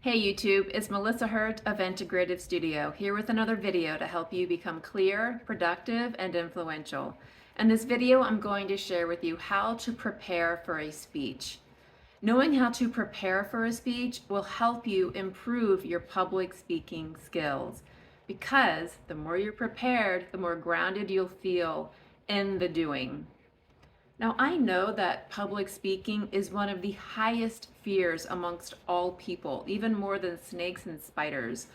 Hey YouTube, it's Melissa Hurt of Integrative Studio here with another video to help you become clear, productive, and influential. In this video, I'm going to share with you how to prepare for a speech. Knowing how to prepare for a speech will help you improve your public speaking skills because the more you're prepared, the more grounded you'll feel in the doing. Now, I know that public speaking is one of the highest fears amongst all people, even more than snakes and spiders.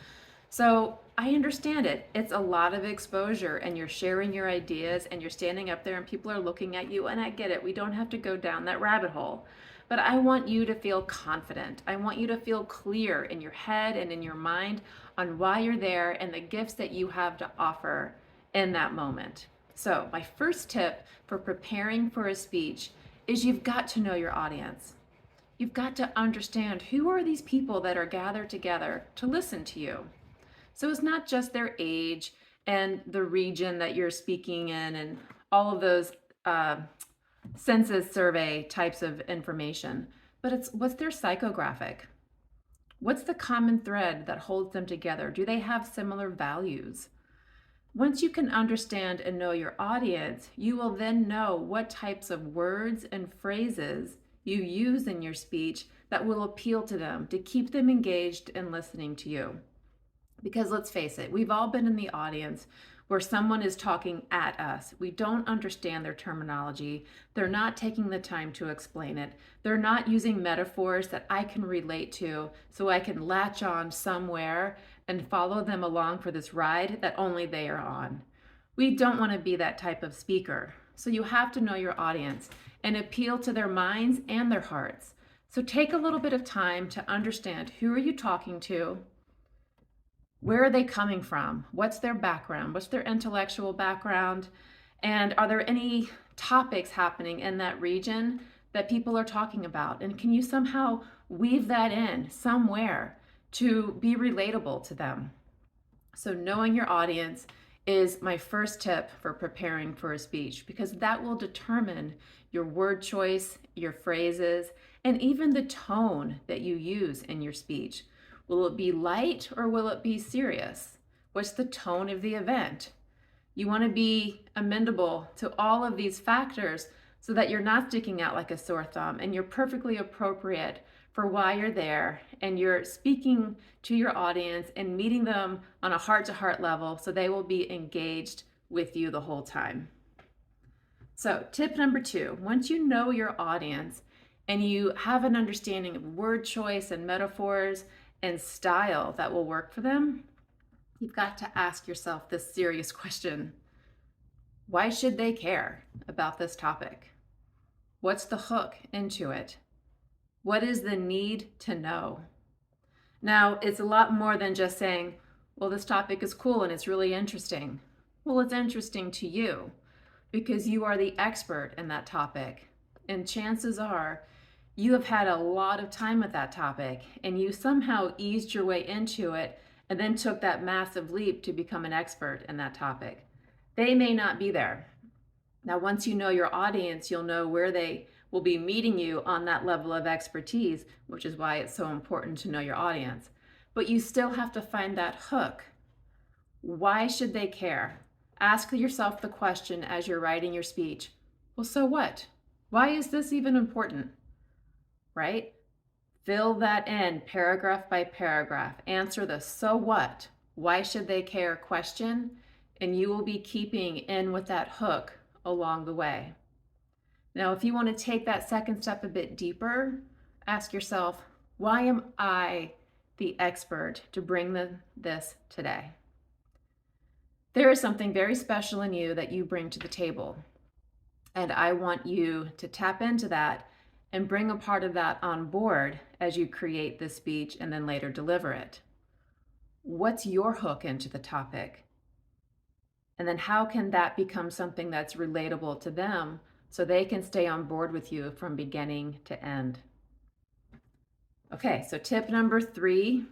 So I understand it. It's a lot of exposure, and you're sharing your ideas, and you're standing up there, and people are looking at you. And I get it. We don't have to go down that rabbit hole. But I want you to feel confident. I want you to feel clear in your head and in your mind on why you're there and the gifts that you have to offer in that moment. So, my first tip for preparing for a speech is you've got to know your audience. You've got to understand who are these people that are gathered together to listen to you. So, it's not just their age and the region that you're speaking in and all of those census survey types of information, but it's what's their psychographic? What's the common thread that holds them together? Do they have similar values? Once you can understand and know your audience, you will then know what types of words and phrases you use in your speech that will appeal to them to keep them engaged and listening to you. Because let's face it, we've all been in the audience where someone is talking at us. We don't understand their terminology. They're not taking the time to explain it. They're not using metaphors that I can relate to so I can latch on somewhere and follow them along for this ride that only they are on. We don't want to be that type of speaker. So you have to know your audience and appeal to their minds and their hearts. So take a little bit of time to understand who are you talking to? Where are they coming from? What's their background? What's their intellectual background? And are there any topics happening in that region that people are talking about? And can you somehow weave that in somewhere to be relatable to them? So knowing your audience is my first tip for preparing for a speech because that will determine your word choice, your phrases, and even the tone that you use in your speech. Will it be light or will it be serious? What's the tone of the event? You want to be amenable to all of these factors so that you're not sticking out like a sore thumb and you're perfectly appropriate for why you're there and you're speaking to your audience and meeting them on a heart-to-heart level so they will be engaged with you the whole time. So tip number 2, once you know your audience and you have an understanding of word choice and metaphors and style that will work for them, you've got to ask yourself this serious question. Why should they care about this topic? What's the hook into it? What is the need to know? Now, it's a lot more than just saying, well, this topic is cool and it's really interesting. Well, it's interesting to you because you are the expert in that topic. And chances are you have had a lot of time with that topic and you somehow eased your way into it and then took that massive leap to become an expert in that topic. They may not be there. Now, once you know your audience, you'll know where they will be meeting you on that level of expertise, which is why it's so important to know your audience. But you still have to find that hook. Why should they care? Ask yourself the question as you're writing your speech. Well, so what? Why is this even important? Right? Fill that in paragraph by paragraph. Answer the so what? Why should they care question, and you will be keeping in with that hook along the way. Now, if you want to take that second step a bit deeper, ask yourself, why am I the expert to bring this today? There is something very special in you that you bring to the table, and I want you to tap into that and bring a part of that on board as you create this speech and then later deliver it. What's your hook into the topic? And then how can that become something that's relatable to them so they can stay on board with you from beginning to end? Okay, so tip number 3,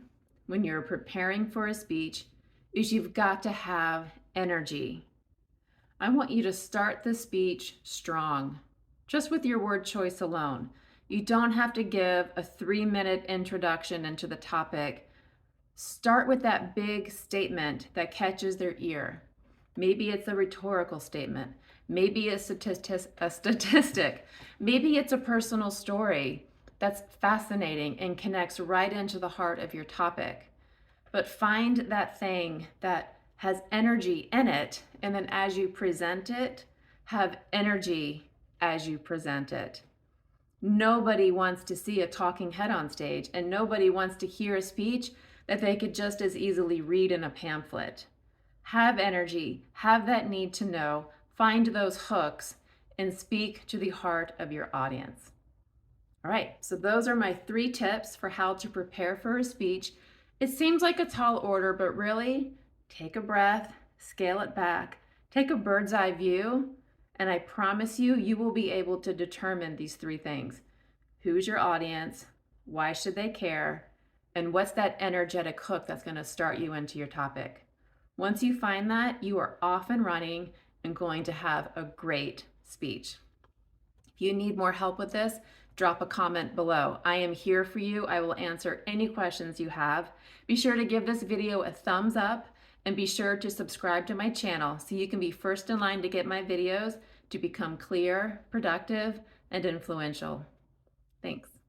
when you're preparing for a speech, is you've got to have energy. I want you to start the speech strong, just with your word choice alone. You don't have to give a 3-minute introduction into the topic. Start with that big statement that catches their ear. Maybe it's a rhetorical statement. Maybe it's a statistic. Maybe it's a personal story that's fascinating and connects right into the heart of your topic. But find that thing that has energy in it, and then as you present it, have energy as you present it. Nobody wants to see a talking head on stage, and nobody wants to hear a speech that they could just as easily read in a pamphlet. Have energy, have that need to know, find those hooks, and speak to the heart of your audience. All right, so those are my 3 tips for how to prepare for a speech. It seems like a tall order, but really, take a breath, scale it back, take a bird's eye view, and I promise you, you will be able to determine these 3 things. Who's your audience? Why should they care? And what's that energetic hook that's going to start you into your topic? Once you find that, you are off and running and going to have a great speech. If you need more help with this, drop a comment below. I am here for you. I will answer any questions you have. Be sure to give this video a thumbs up and be sure to subscribe to my channel so you can be first in line to get my videos to become clear, productive, and influential. Thanks.